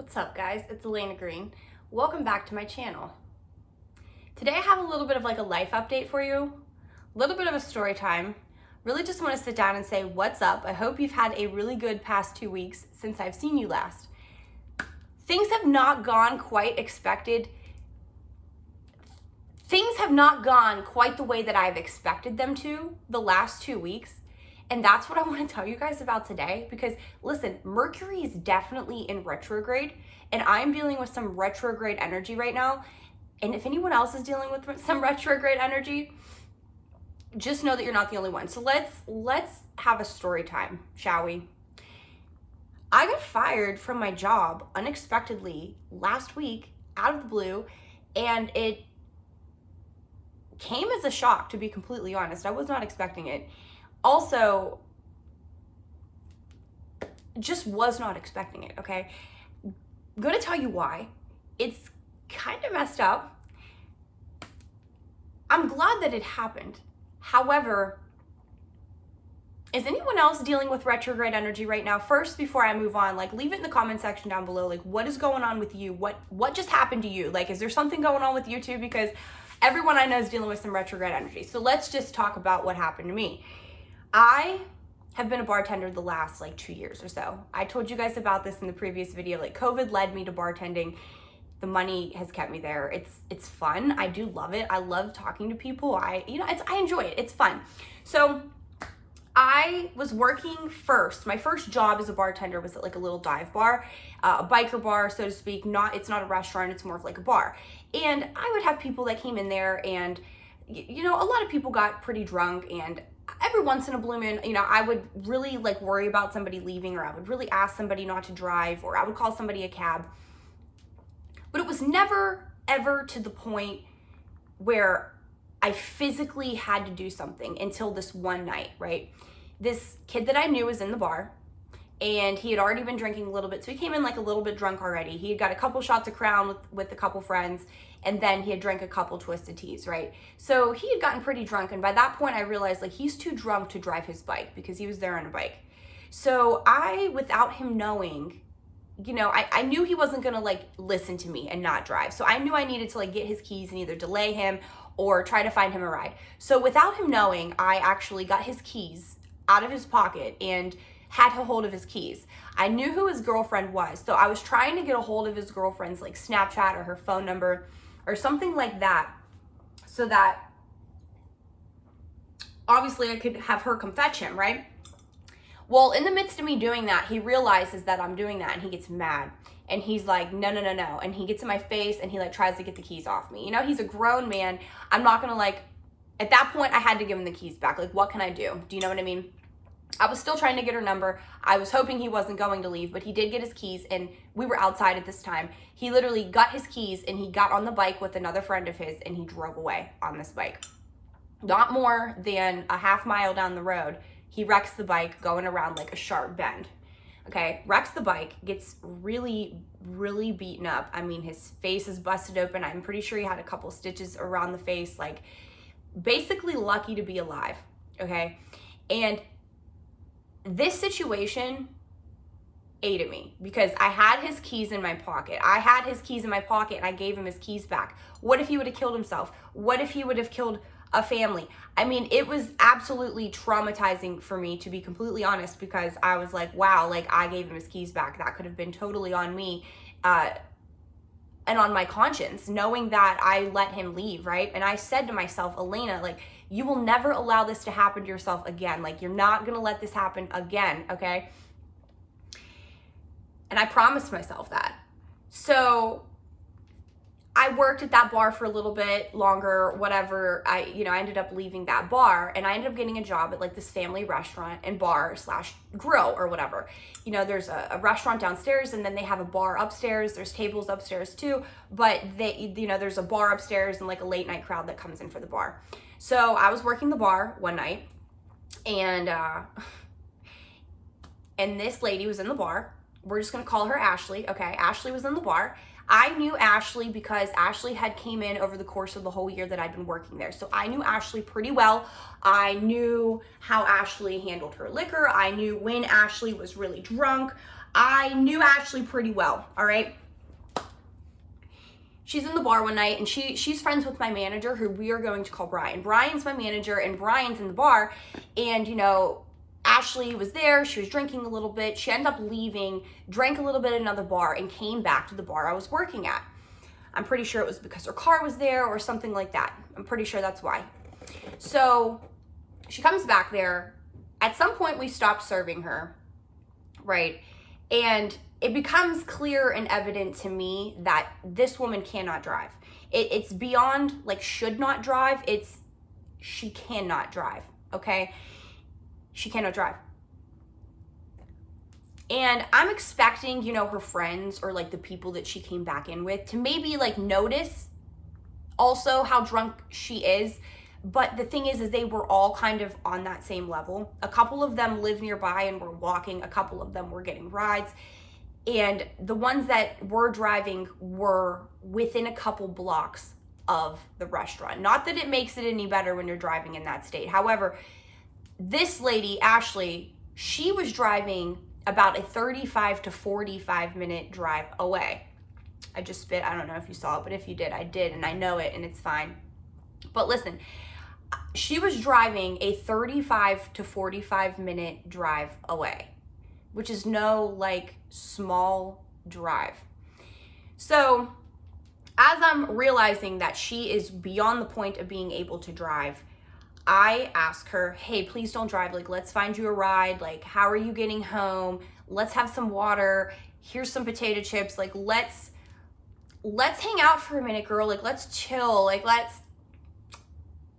What's up, guys? It's Alana Greene. Welcome back to my channel. Today I have a little bit of like a life update for you, a little bit of a story time. Really just want to sit down and say what's up. I hope you've had a really good past 2 weeks since I've seen you last. Things have not gone quite expected. Things have not gone quite the way that I've expected them to the last 2 weeks. And that's what I want to tell you guys about today, because listen, Mercury is definitely in retrograde and I'm dealing with some retrograde energy right now. And if anyone else is dealing with some retrograde energy, just know that you're not the only one. So let's have a story time, shall we? I got fired from my job unexpectedly last week out of the blue, and it came as a shock, to be completely honest. I was not expecting it. Also, just was not expecting it, okay? I'm gonna tell you why. It's kind of messed up. I'm glad that it happened. However, is anyone else dealing with retrograde energy right now? First, before I move on, like, leave it in the comment section down below. Like, what is going on with you? What just happened to you? Like, is there something going on with you too? Because everyone I know is dealing with some retrograde energy. So let's just talk about what happened to me. I have been a bartender the last like 2 years or so. I told you guys about this in the previous video. Like, COVID led me to bartending. The money has kept me there. It's fun. I do love it. I love talking to people. I enjoy it. It's fun. So I was working first. My first job as a bartender was at like a little dive bar, a biker bar, so to speak. It's not a restaurant. It's more of like a bar. And I would have people that came in there, and a lot of people got pretty drunk, and every once in a blue moon, I would really like worry about somebody leaving, or I would really ask somebody not to drive, or I would call somebody a cab. But it was never ever to the point where I physically had to do something until this one night, right? This kid that I knew was in the bar, and he had already been drinking a little bit. So he came in like a little bit drunk already. He had got a couple shots of Crown with a couple friends, and then he had drank a couple Twisted Teas, right? So he had gotten pretty drunk, and by that point I realized like he's too drunk to drive his bike because he was there on a bike. So I, without him knowing, I knew he wasn't gonna like listen to me and not drive. So I knew I needed to like get his keys and either delay him or try to find him a ride. So without him knowing, I actually got his keys out of his pocket and had a hold of his keys. I knew who his girlfriend was, so I was trying to get a hold of his girlfriend's like Snapchat or her phone number or something like that, so that obviously I could have her come fetch him, right? Well, in the midst of me doing that, he realizes that I'm doing that, and he gets mad. And he's like, no. And he gets in my face, and he like tries to get the keys off me. He's a grown man. I'm not gonna like, at that point, I had to give him the keys back. Like, what can I do? Do you know what I mean? I was still trying to get her number. I was hoping he wasn't going to leave, but he did get his keys, and we were outside at this time. He literally got his keys, and he got on the bike with another friend of his, and he drove away on this bike. Not more than a half mile down the road, he wrecks the bike going around like a sharp bend. Okay, wrecks the bike, gets really, really beaten up. I mean, his face is busted open. I'm pretty sure he had a couple stitches around the face, like basically lucky to be alive, okay? And this situation ate at me because I had his keys in my pocket. And I gave him his keys back. What if he would have killed himself? What if he would have killed a family? I mean, it was absolutely traumatizing for me, to be completely honest, because I was like, wow, like I gave him his keys back. That could have been totally on me and on my conscience, knowing that I let him leave, right? And I said to myself, Alana, like, you will never allow this to happen to yourself again. Like, you're not gonna let this happen again, okay? And I promised myself that. So I worked at that bar for a little bit longer, whatever. I ended up leaving that bar, and I ended up getting a job at like this family restaurant and bar / grill or whatever. There's a restaurant downstairs, and then they have a bar upstairs. There's tables upstairs too, but there's a bar upstairs and like a late night crowd that comes in for the bar. So I was working the bar one night, and this lady was in the bar. We're just gonna call her Ashley, okay? Ashley was in the bar. I knew Ashley because Ashley had came in over the course of the whole year that I'd been working there. So I knew Ashley pretty well. I knew how Ashley handled her liquor. I knew when Ashley was really drunk. I knew Ashley pretty well, all right? She's in the bar one night, and she's friends with my manager, who we are going to call Brian. Brian's my manager, and Brian's in the bar, and, you know, Ashley was there. She was drinking a little bit. She ended up leaving, drank a little bit at another bar, and came back to the bar I was working at. I'm pretty sure it was because her car was there or something like that. I'm pretty sure that's why. So she comes back there. At some point, we stopped serving her, right? And it becomes clear and evident to me that this woman cannot drive. It's beyond, like, should not drive. It's, she cannot drive, okay? She cannot drive. And I'm expecting, you know, her friends or, like, the people that she came back in with to maybe, like, notice also how drunk she is. But the thing is they were all kind of on that same level. A couple of them live nearby and were walking. A couple of them were getting rides. And the ones that were driving were within a couple blocks of the restaurant. Not that it makes it any better when you're driving in that state. However, this lady, Ashley, she was driving about a 35 to 45 minute drive away. I just spit. I don't know if you saw it, but if you did, I did, and I know it, and it's fine. But listen, she was driving a 35 to 45 minute drive away, which is no, like, small drive. So as I'm realizing that she is beyond the point of being able to drive, I ask her, hey, please don't drive. Like, let's find you a ride. Like, how are you getting home? Let's have some water. Here's some potato chips. Like, let's hang out for a minute, girl. Like, let's chill. Like,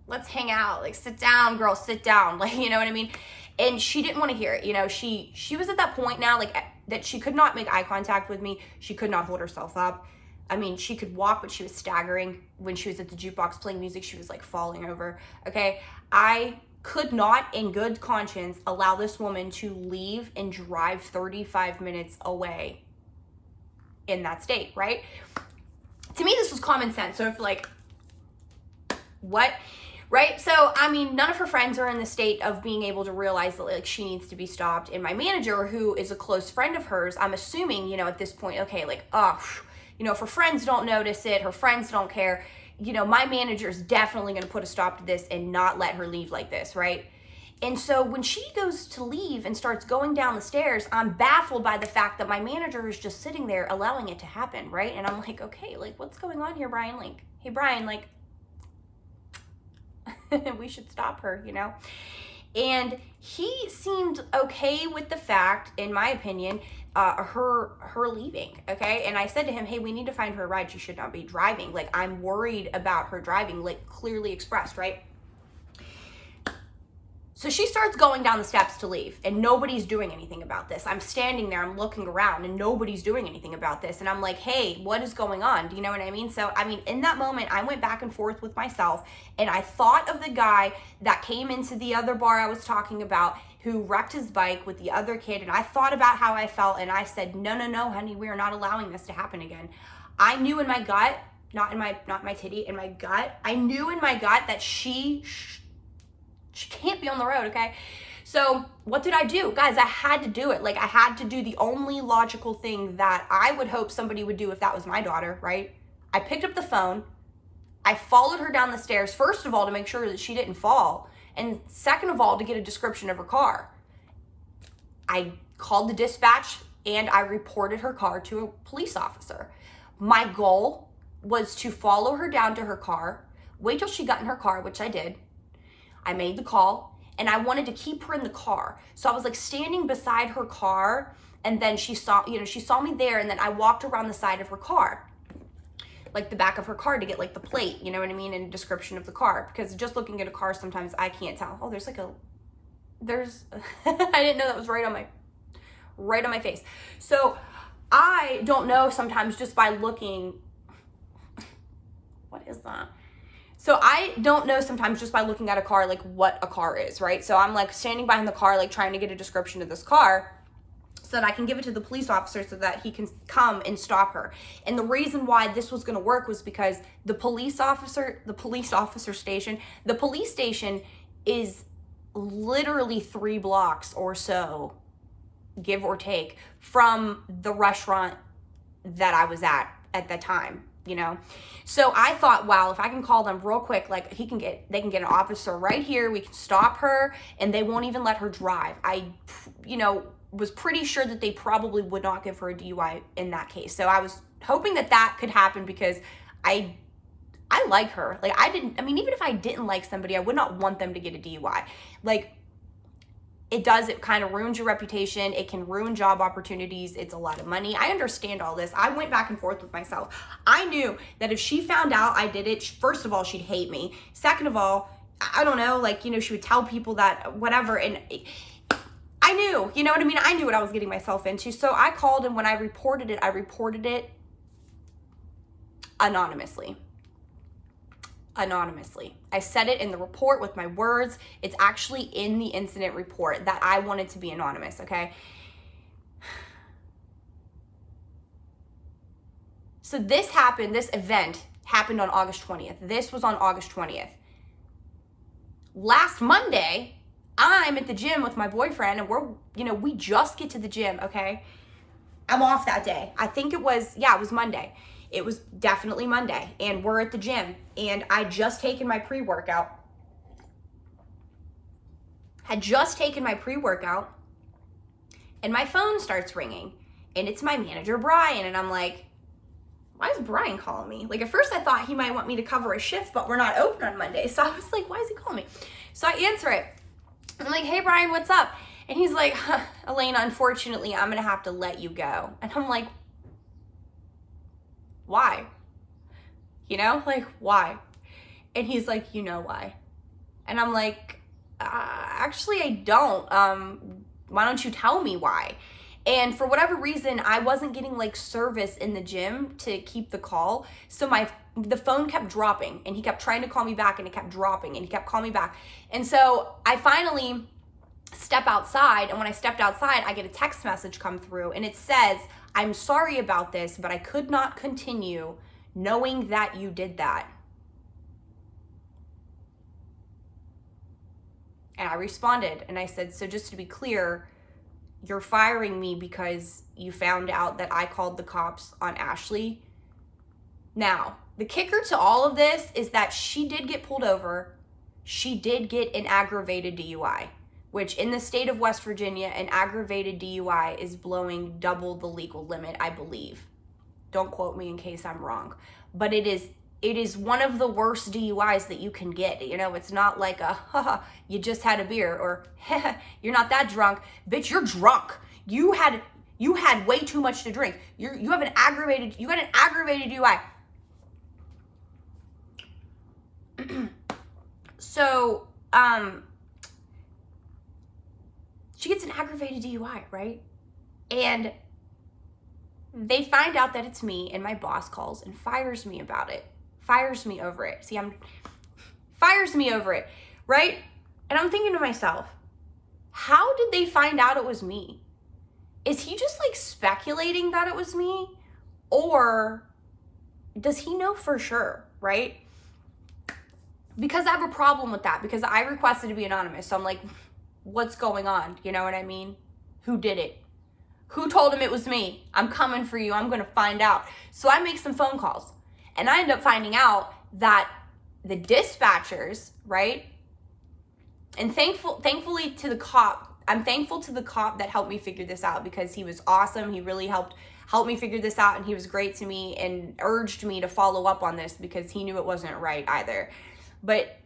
let's hang out. Like, sit down, girl, sit down. Like, you know what I mean? And she didn't want to hear it. You know, she was at that point now, like, that she could not make eye contact with me. She could not hold herself up. I mean, she could walk, but she was staggering. When she was at the jukebox playing music, she was, like, falling over. Okay? I could not, in good conscience, allow this woman to leave and drive 35 minutes away in that state, right? To me, this was common sense. So if, like, what? Right? So, I mean, none of her friends are in the state of being able to realize that, like, she needs to be stopped. And my manager, who is a close friend of hers, I'm assuming, you know, at this point, okay, like, oh, you know, if her friends don't notice it, her friends don't care, you know, my manager is definitely going to put a stop to this and not let her leave like this, right? And so when she goes to leave and starts going down the stairs, I'm baffled by the fact that my manager is just sitting there allowing it to happen, right? And I'm like, okay, like, what's going on here, Brian? Like, hey, Brian, like, we should stop her, you know? And he seemed okay with the fact, in my opinion, her leaving, okay? And I said to him, hey, we need to find her a ride. She should not be driving. Like, I'm worried about her driving, like, clearly expressed, right? So she starts going down the steps to leave, and nobody's doing anything about this. I'm standing there, I'm looking around, and nobody's doing anything about this. And I'm like, hey, what is going on? Do you know what I mean? So, I mean, in that moment, I went back and forth with myself, and I thought of the guy that came into the other bar I was talking about, who wrecked his bike with the other kid, and I thought about how I felt, and I said, no, honey, we are not allowing this to happen again. I knew in my gut, not my titty, in my gut, I knew in my gut that she can't be on the road, okay? So what did I do? Guys, I had to do it. Like, I had to do the only logical thing that I would hope somebody would do if that was my daughter, right? I picked up the phone. I followed her down the stairs, first of all, to make sure that she didn't fall, and second of all, to get a description of her car. I called the dispatch, and I reported her car to a police officer. My goal was to follow her down to her car, wait till she got in her car, which I did. I made the call, and I wanted to keep her in the car. So I was, like, standing beside her car, and then she saw me there, and then I walked around the side of her car, like the back of her car, to get, like, the plate, you know what I mean, and a description of the car. Because just looking at a car, sometimes I can't tell. Oh, there's I didn't know that was right on my face. So I don't know sometimes just by looking, what is that? So I don't know sometimes just by looking at a car, like, what a car is, right? So I'm, like, standing behind the car, like, trying to get a description of this car so that I can give it to the police officer so that he can come and stop her. And the reason why this was going to work was because the police station is literally 3 blocks or so give or take, from the restaurant that I was at the time, you know? So I thought, wow, if I can call them real quick, like they can get an officer right here, we can stop her, and they won't even let her drive. I, was pretty sure that they probably would not give her a DUI in that case. So I was hoping that could happen, because I like her. Like, even if I didn't like somebody, I would not want them to get a DUI. Like, it kind of ruins your reputation. It can ruin job opportunities. It's a lot of money. I understand all this. I went back and forth with myself. I knew that if she found out I did it, first of all, she'd hate me. Second of all, I don't know, she would tell people that whatever. And I knew, you know what I mean? I knew what I was getting myself into. So I called, and when I reported it anonymously. I said it in the report with my words. It's actually in the incident report that I wanted to be anonymous, okay? So this event happened on August 20th. This was on August 20th. Last Monday, I'm at the gym with my boyfriend, and we just get to the gym, okay? I'm off that day. I think it was Monday. It was definitely Monday, and we're at the gym, and I just taken my pre-workout. And my phone starts ringing, and it's my manager, Brian, and I'm like, why is Brian calling me? Like, at first I thought he might want me to cover a shift, but we're not open on Monday, so I was like, why is he calling me? So I answer it. I'm like, hey, Brian, what's up? And he's like, Elena, unfortunately, I'm gonna have to let you go. And I'm like, why? Why? And he's like, you know why? And I'm like, actually, I don't. Why don't you tell me why? And for whatever reason, I wasn't getting service in the gym to keep the call. So the phone kept dropping, and he kept trying to call me back, and it kept dropping, and he kept calling me back. And so I finally step outside, and when I stepped outside, I get a text message come through, and it says, I'm sorry about this, but I could not continue knowing that you did that. And I responded, and I said, so just to be clear, you're firing me because you found out that I called the cops on Ashley. Now, the kicker to all of this is that she did get pulled over. She did get an aggravated DUI, which in the state of West Virginia, an aggravated DUI is blowing double the legal limit, I believe. Don't quote me in case I'm wrong. But it is one of the worst DUIs that you can get. It's not like you just had a beer, or you're not that drunk. Bitch, you're drunk. You had way too much to drink. You got an aggravated DUI. So, she gets an aggravated DUI, right? And they find out that it's me, and my boss calls and fires me about it. Fires me over it. Fires me over it, right? And I'm thinking to myself, how did they find out it was me? Is he just speculating that it was me? Or does he know for sure, right? Because I have a problem with that, because I requested to be anonymous. So I'm like, what's going on? You know what I mean? Who did it? Who told him it was me? I'm coming for you. I'm going to find out. So I make some phone calls, and I end up finding out that the dispatchers, right? And thankfully to the cop, I'm thankful to the cop that helped me figure this out, because he was awesome. He really helped me figure this out, and he was great to me and urged me to follow up on this, because he knew it wasn't right either. But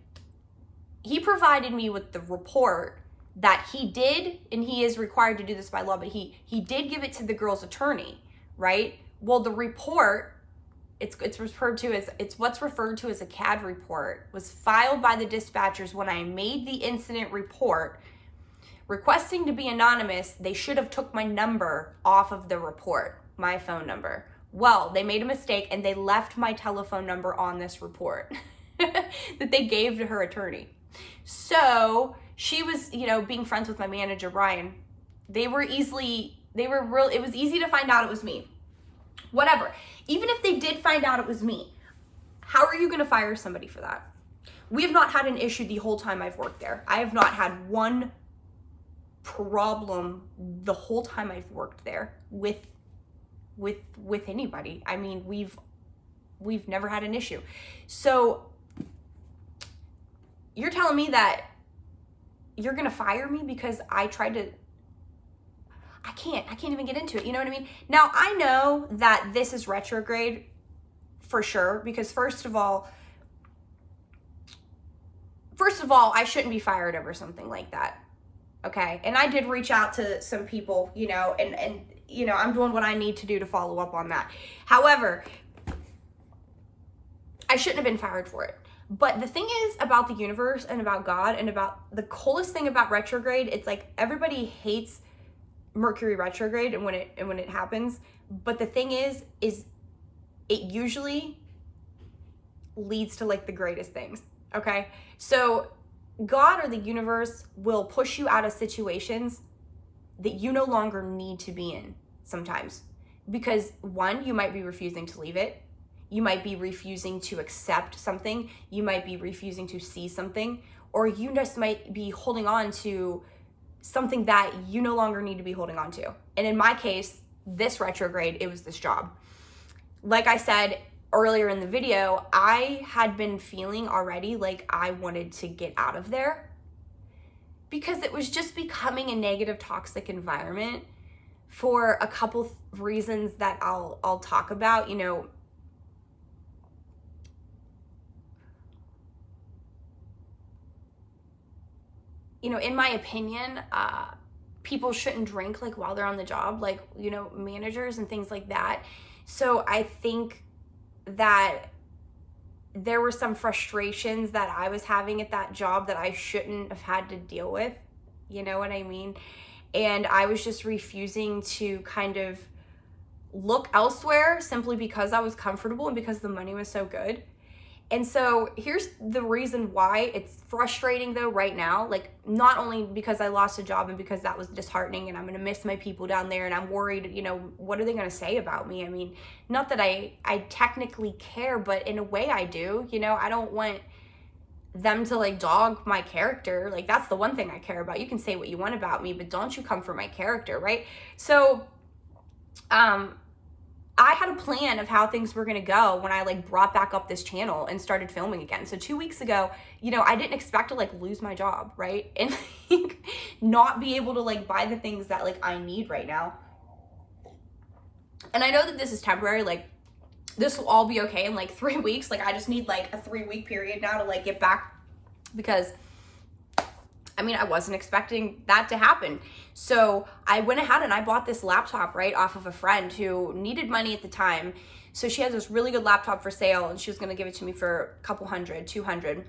he provided me with the report that he did, and he is required to do this by law, but he did give it to the girl's attorney, right? Well, the report, it's what's referred to as a CAD report, was filed by the dispatchers when I made the incident report requesting to be anonymous. They should have took my number off of the report, my phone number. Well, they made a mistake, and they left my telephone number on this report that they gave to her attorney. So she was, being friends with my manager, Brian. It was easy to find out it was me. Whatever. Even if they did find out it was me, how are you going to fire somebody for that? We have not had an issue the whole time I've worked there. I have not had one problem the whole time I've worked there with anybody. I mean, we've never had an issue. So you're telling me that you're gonna fire me because I tried to, I can't even get into it, you know what I mean? Now, I know that this is retrograde for sure, because first of all, I shouldn't be fired over something like that. Okay. And I did reach out to some people, you know, and you know, I'm doing what I need to do to follow up on that. However, I shouldn't have been fired for it. But the thing is about the universe and about God and about the coolest thing about retrograde, it's like everybody hates Mercury retrograde and when it happens. But the thing is it usually leads to like the greatest things. Okay. So God or the universe will push you out of situations that you no longer need to be in sometimes. Because one, you might be refusing to leave it. You might be refusing to accept something. You might be refusing to see something, or you just might be holding on to something that you no longer need to be holding on to. And in my case, this retrograde, it was this job. Like I said earlier in the video, I had been feeling already like I wanted to get out of there because it was just becoming a negative, toxic environment for a couple reasons that I'll talk about. In my opinion, people shouldn't drink like while they're on the job, like, managers and things like that. So I think that there were some frustrations that I was having at that job that I shouldn't have had to deal with. You know what I mean? And I was just refusing to kind of look elsewhere simply because I was comfortable and because the money was so good. And so here's the reason why it's frustrating though right now, like not only because I lost a job and because that was disheartening and I'm going to miss my people down there and I'm worried, what are they going to say about me? I mean, not that I technically care, but in a way I do. I don't want them to like dog my character. Like that's the one thing I care about. You can say what you want about me, but don't you come for my character, right? So I had a plan of how things were going to go when I like brought back up this channel and started filming again. So 2 weeks ago, I didn't expect to like lose my job, right? And like not be able to like buy the things that like I need right now. And I know that this is temporary, like this will all be okay in like 3 weeks. Like I just need like a 3-week period now to like get back, because I wasn't expecting that to happen. So I went ahead and I bought this laptop right off of a friend who needed money at the time. So she has this really good laptop for sale and she was going to give it to me for a couple hundred, 200.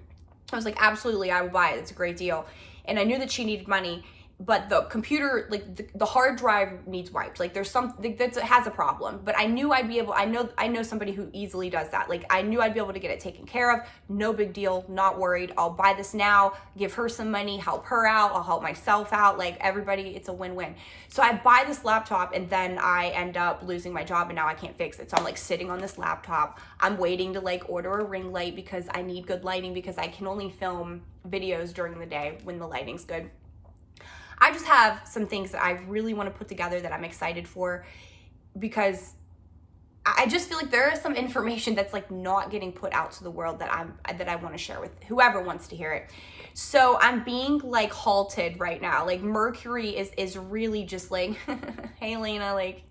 I was like, absolutely, I will buy it. It's a great deal. And I knew that she needed money, but the computer, like the hard drive needs wiped. Like there's something that has a problem, but I knew I'd be able, I know somebody who easily does that. Like I knew I'd be able to get it taken care of. No big deal, not worried. I'll buy this now, give her some money, help her out. I'll help myself out. Like everybody, it's a win-win. So I buy this laptop and then I end up losing my job and now I can't fix it. So I'm like sitting on this laptop. I'm waiting to like order a ring light because I need good lighting because I can only film videos during the day when the lighting's good. I just have some things that I really want to put together that I'm excited for, because I just feel like there is some information that's like not getting put out to the world that I want to share with whoever wants to hear it. So I'm being like halted right now. Like Mercury is really just like, hey Lena, like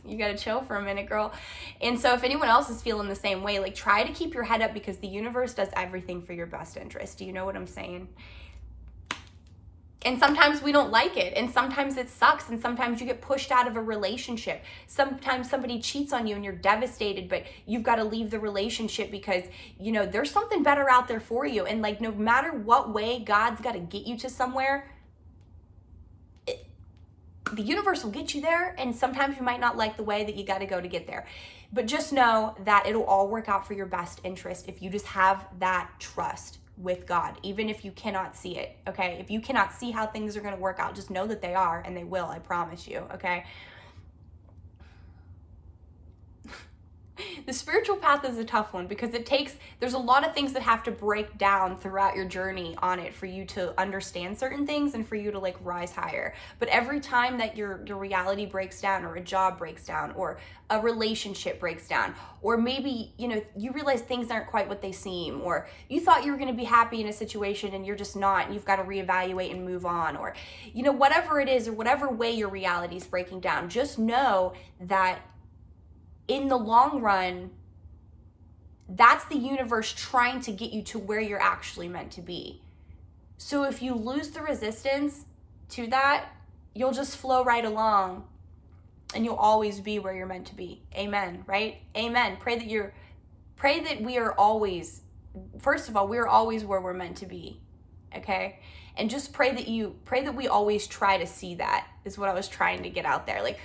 you got to chill for a minute, girl. And so if anyone else is feeling the same way, like try to keep your head up because the universe does everything for your best interest. Do you know what I'm saying? And sometimes we don't like it, and sometimes it sucks, and sometimes you get pushed out of a relationship. Sometimes somebody cheats on you and you're devastated, but you've got to leave the relationship because, there's something better out there for you. And like, no matter what way God's got to get you to somewhere, the universe will get you there. And sometimes you might not like the way that you got to go to get there. But just know that it'll all work out for your best interest if you just have that trust with God, even if you cannot see it, okay? If you cannot see how things are going to work out, just know that they are, and they will, I promise you, okay? The spiritual path is a tough one because there's a lot of things that have to break down throughout your journey on it for you to understand certain things and for you to like rise higher. But every time that your reality breaks down, or a job breaks down, or a relationship breaks down, or maybe, you realize things aren't quite what they seem, or you thought you were going to be happy in a situation and you're just not, and you've got to reevaluate and move on, or, whatever it is, or whatever way your reality is breaking down, just know that in the long run, that's the universe trying to get you to where you're actually meant to be. So if you lose the resistance to that, you'll just flow right along and you'll always be where you're meant to be. Amen, right? Amen. Pray that we are always, first of all, we are always where we're meant to be. Okay? And just pray that we always try to see that, is what I was trying to get out there. Like,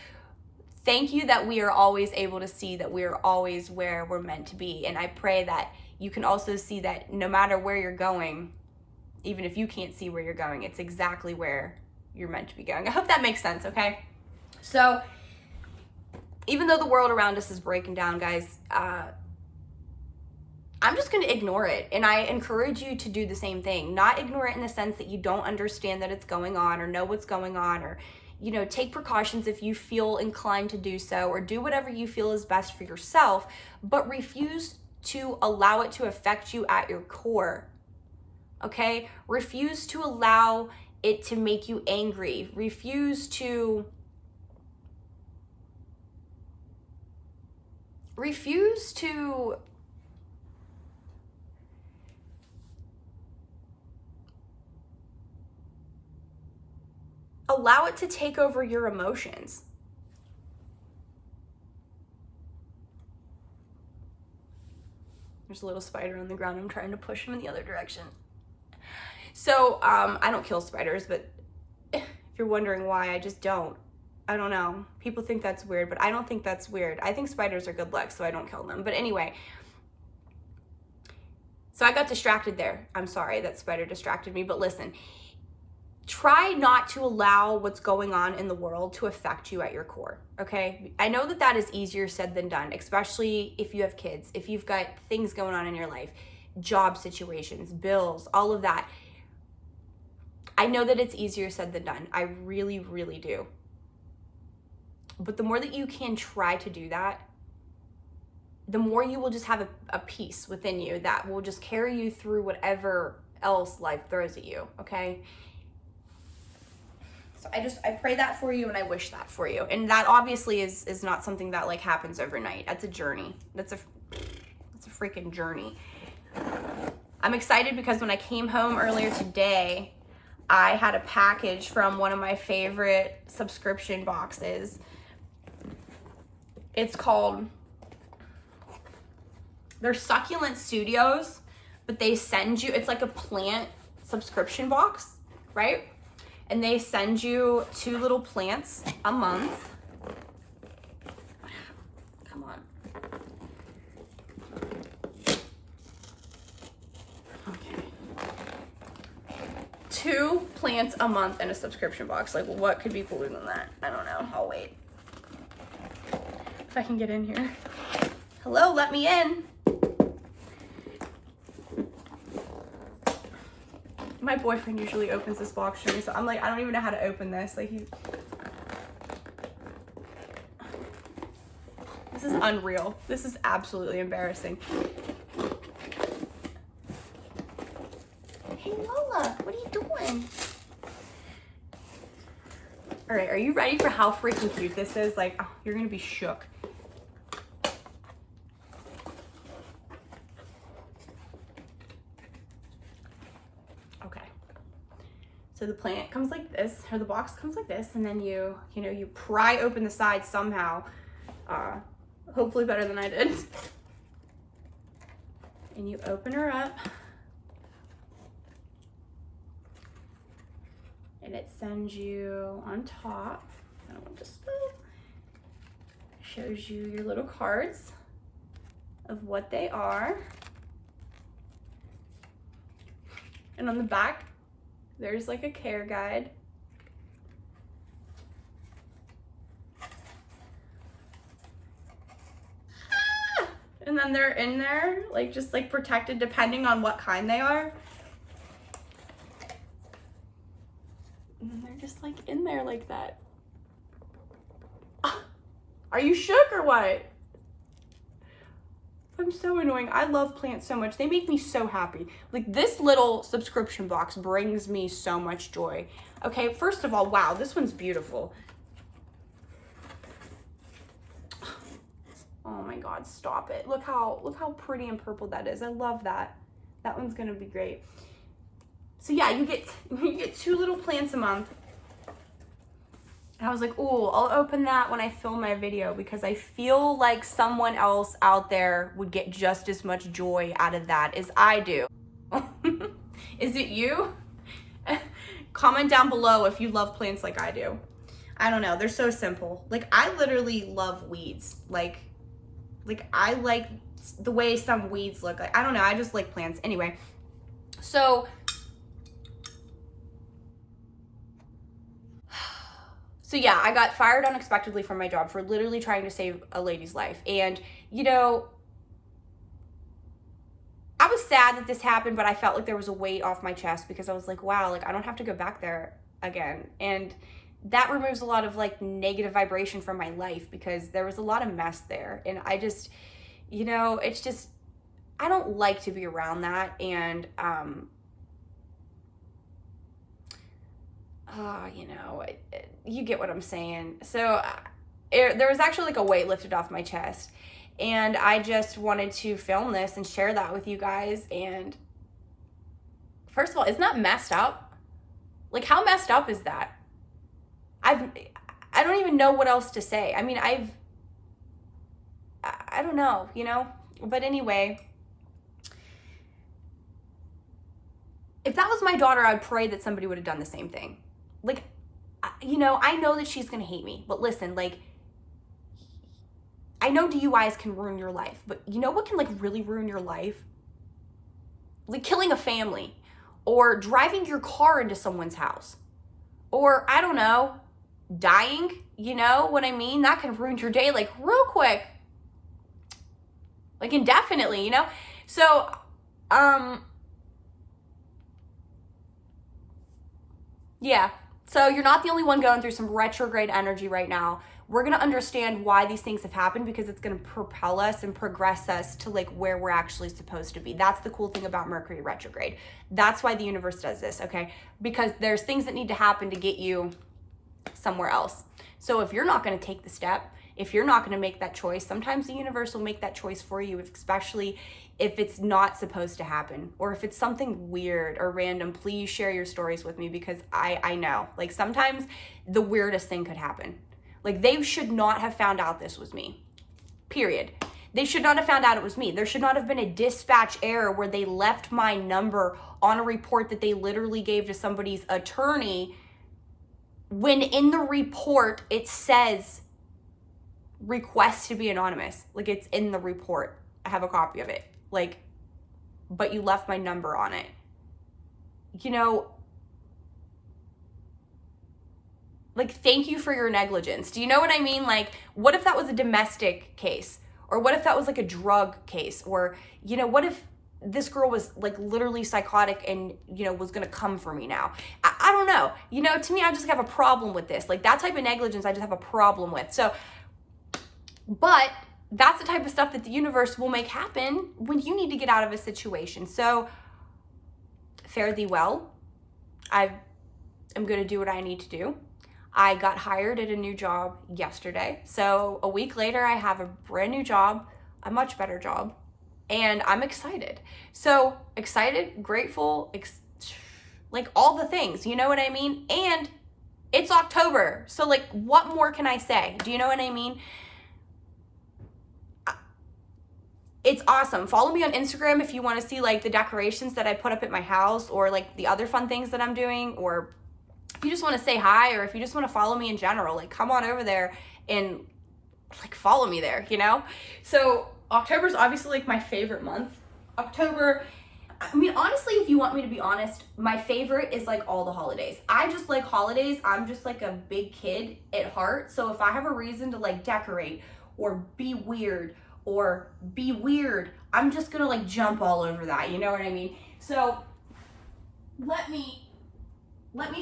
thank you that we are always able to see that we are always where we're meant to be. And I pray that you can also see that no matter where you're going, even if you can't see where you're going, it's exactly where you're meant to be going. I hope that makes sense, okay? So, even though the world around us is breaking down, guys, I'm just going to ignore it. And I encourage you to do the same thing. Not ignore it in the sense that you don't understand that it's going on or know what's going on, or take precautions if you feel inclined to do so, or do whatever you feel is best for yourself, but refuse to allow it to affect you at your core, okay? Refuse to allow it to make you angry. Refuse to allow it to take over your emotions. There's a little spider on the ground. I'm trying to push him in the other direction. So, I don't kill spiders, but if you're wondering why, I just don't. I don't know. People think that's weird, but I don't think that's weird. I think spiders are good luck, so I don't kill them. But anyway, so I got distracted there. I'm sorry, that spider distracted me, but listen. Try not to allow what's going on in the world to affect you at your core, okay? I know that is easier said than done, especially if you have kids, if you've got things going on in your life, job situations, bills, all of that. I know that it's easier said than done. I really, really do. But the more that you can try to do that, the more you will just have a peace within you that will just carry you through whatever else life throws at you, okay? So I pray that for you, and I wish that for you. And that obviously is not something that like happens overnight. That's a journey. That's a freaking journey. I'm excited because when I came home earlier today, I had a package from one of my favorite subscription boxes. It's called, they're Succulent Studios, but they send you, it's like a plant subscription box, right? And they send you 2 little plants a month. Come on. Okay. 2 plants a month in a subscription box. Like, what could be cooler than that? I don't know. I'll wait. If I can get in here. Hello, let me in. My boyfriend usually opens this box for me, so I'm like, I don't even know how to open this. Like, this is unreal. This is absolutely embarrassing. Hey, Lola, what are you doing? All right, are you ready for how freaking cute this is? Like, oh, you're gonna be shook. So the plant comes like this, or the box comes like this, and then you pry open the sides somehow, hopefully better than I did. And you open her up, and it sends you on top, I don't want to spill, shows you your little cards of what they are. And on the back, there's like a care guide. Ah! And then they're in there, like just like protected depending on what kind they are. And then they're just like in there like that. Are you shook or what? I'm so annoying. I love plants so much. They make me so happy. Like this little subscription box brings me so much joy. Okay, first of all, wow, this one's beautiful. Oh my God, stop it. Look how pretty and purple that is. I love that. That one's gonna be great. So yeah, you get 2 little plants a month. And I was like, oh, I'll open that when I film my video because I feel like someone else out there would get just as much joy out of that as I do. Is it you? Comment down below if you love plants like I do. I don't know, they're so simple. Like I literally love weeds. Like I like the way some weeds look. Like I don't know, I just like plants. Anyway, so yeah, I got fired unexpectedly from my job for literally trying to save a lady's life. And, you know, I was sad that this happened, but I felt like there was a weight off my chest because I was like, wow, like I don't have to go back there again. And that removes a lot of like negative vibration from my life because there was a lot of mess there. And I just, you know, it's just, I don't like to be around that. And, you know, you get what I'm saying. So there was actually like a weight lifted off my chest, and I just wanted to film this and share that with you guys. And first of all, isn't that messed up? Like how messed up is that? I don't even know what else to say. I mean, I don't know, you know, but anyway, if that was my daughter, I'd pray that somebody would have done the same thing. Like, you know, I know that she's gonna hate me, but listen, like, I know DUIs can ruin your life, but you know what can like really ruin your life? Like killing a family, or driving your car into someone's house, or I don't know, dying, you know what I mean? That can ruin your day like real quick, like indefinitely, you know? So, yeah. So you're not the only one going through some retrograde energy right now. We're going to understand why these things have happened because it's going to propel us and progress us to like where we're actually supposed to be. That's the cool thing about Mercury retrograde. That's why the universe does this, okay? Because there's things that need to happen to get you somewhere else. So if you're not going to take the step, if you're not going to make that choice, sometimes the universe will make that choice for you, especially if it's not supposed to happen or if it's something weird or random. Please share your stories with me because I know, like sometimes the weirdest thing could happen. Like they should not have found out this was me, period. They should not have found out it was me. There should not have been a dispatch error where they left my number on a report that they literally gave to somebody's attorney when in the report it says request to be anonymous. Like it's in the report. I have a copy of it. Like, but you left my number on it. You know, like, thank you for your negligence. Do you know what I mean? Like, what if that was a domestic case? Or what if that was like a drug case? Or, you know, what if this girl was like literally psychotic and, you know, was gonna come for me now? I don't know. You know, to me, I just have a problem with this. Like that type of negligence, I just have a problem with. So, but that's the type of stuff that the universe will make happen when you need to get out of a situation. So fare thee well. I am going to do what I need to do. I got hired at a new job yesterday. So a week later, I have a brand new job, a much better job, and I'm excited. So excited, grateful, like all the things, you know what I mean? And it's October. So like, what more can I say? Do you know what I mean? It's awesome. Follow me on Instagram if you want to see like the decorations that I put up at my house or like the other fun things that I'm doing, or if you just want to say hi or if you just want to follow me in general, like come on over there and like follow me there, you know? So October is obviously like my favorite month. October, I mean, honestly, if you want me to be honest, my favorite is like all the holidays. I just like holidays. I'm just like a big kid at heart. So if I have a reason to like decorate or be weird or be weird, I'm just gonna like jump all over that, you know what I mean? So let me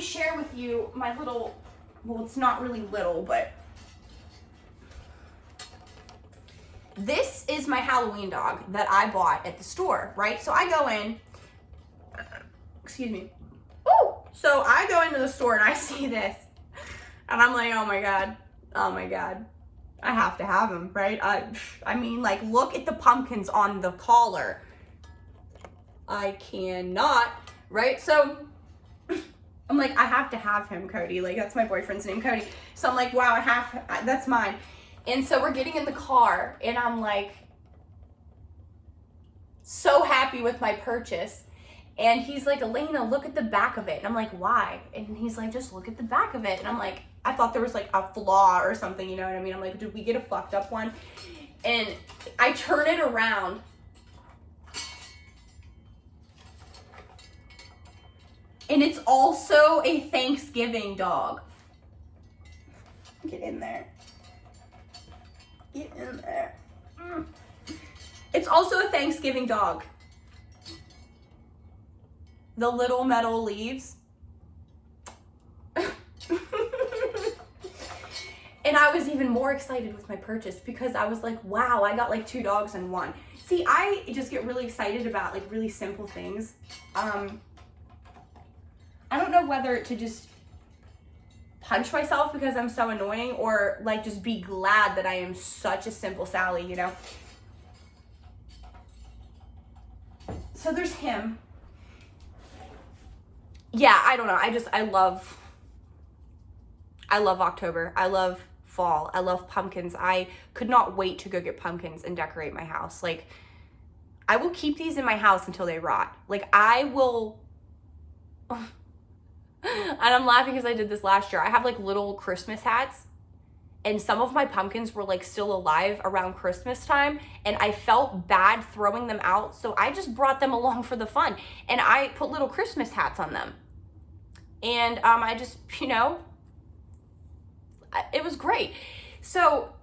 share with you my little, well, it's not really little, but this is my Halloween dog that I bought at the store, right? So I go in, excuse me. Oh, so I go into the store and I see this and I'm like, oh my God, I have to have him, right? I mean, like, look at the pumpkins on the collar. I cannot, right? So I'm like, I have to have him, Cody. Like, that's my boyfriend's name, Cody. So I'm like, wow, that's mine. And so we're getting in the car and I'm like, so happy with my purchase. And he's like, Elena, look at the back of it. And I'm like, why? And he's like, just look at the back of it. And I'm like, I thought there was like a flaw or something, you know what I mean? I'm like, did we get a fucked up one? And I turn it around. And it's also a Thanksgiving dog. Get in there. Get in there. It's also a Thanksgiving dog. The little metal leaves. And I was even more excited with my purchase because I was like, wow, I got like 2 dogs in one. See, I just get really excited about like really simple things. I don't know whether to just punch myself because I'm so annoying or like just be glad that I am such a simple Sally, you know? So there's him. Yeah, I don't know. I love October. I love fall. I love pumpkins. I could not wait to go get pumpkins and decorate my house. Like, I will keep these in my house until they rot. Like, I will, and I'm laughing because I did this last year. I have like little Christmas hats and some of my pumpkins were like still alive around Christmas time and I felt bad throwing them out. So I just brought them along for the fun and I put little Christmas hats on them. And I just, you know, it was great. So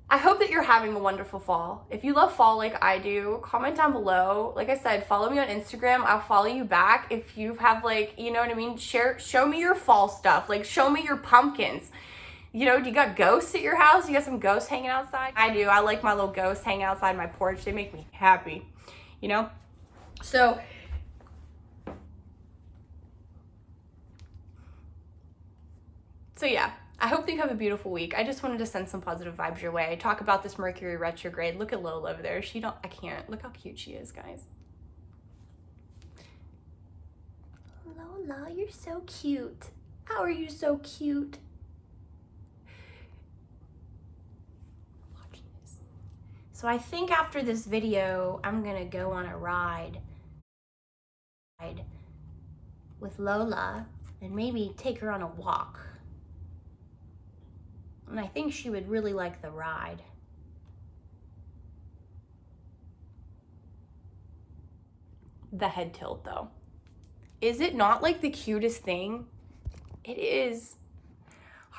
I hope that you're having a wonderful fall. If you love fall like I do, comment down below. Like I said, follow me on Instagram. I'll follow you back. If you have like, you know what I mean? Show me your fall stuff. Like show me your pumpkins. You know, do you got ghosts at your house? You got some ghosts hanging outside? I do. I like my little ghosts hanging outside my porch. They make me happy, you know? So yeah, I hope that you have a beautiful week. I just wanted to send some positive vibes your way. Talk about this Mercury retrograde. Look at Lola over there. I can't. Look how cute she is, guys. Lola, you're so cute. How are you so cute? Watch this. So I think after this video, I'm gonna go on a ride with Lola and maybe take her on a walk. And I think she would really like the ride. The head tilt though. Is it not like the cutest thing? It is.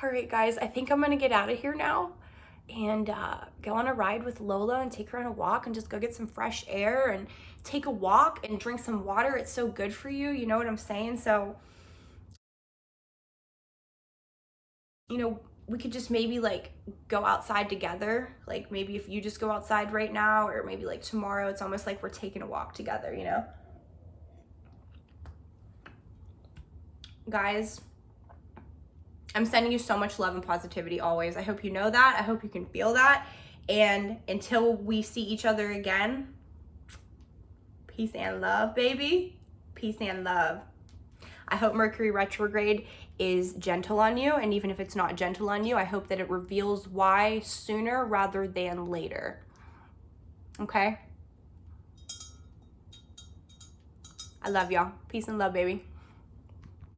All right, guys, I think I'm gonna get out of here now and go on a ride with Lola and take her on a walk and just go get some fresh air and take a walk and drink some water. It's so good for you, you know what I'm saying? So, you know, we could just maybe like go outside together. Like maybe if you just go outside right now or maybe like tomorrow, it's almost like we're taking a walk together, you know? Guys, I'm sending you so much love and positivity always. I hope you know that. I hope you can feel that. And until we see each other again, peace and love, baby. Peace and love. I hope Mercury retrograde is gentle on you. And even if it's not gentle on you, I hope that it reveals why sooner rather than later. Okay? I love y'all. Peace and love, baby.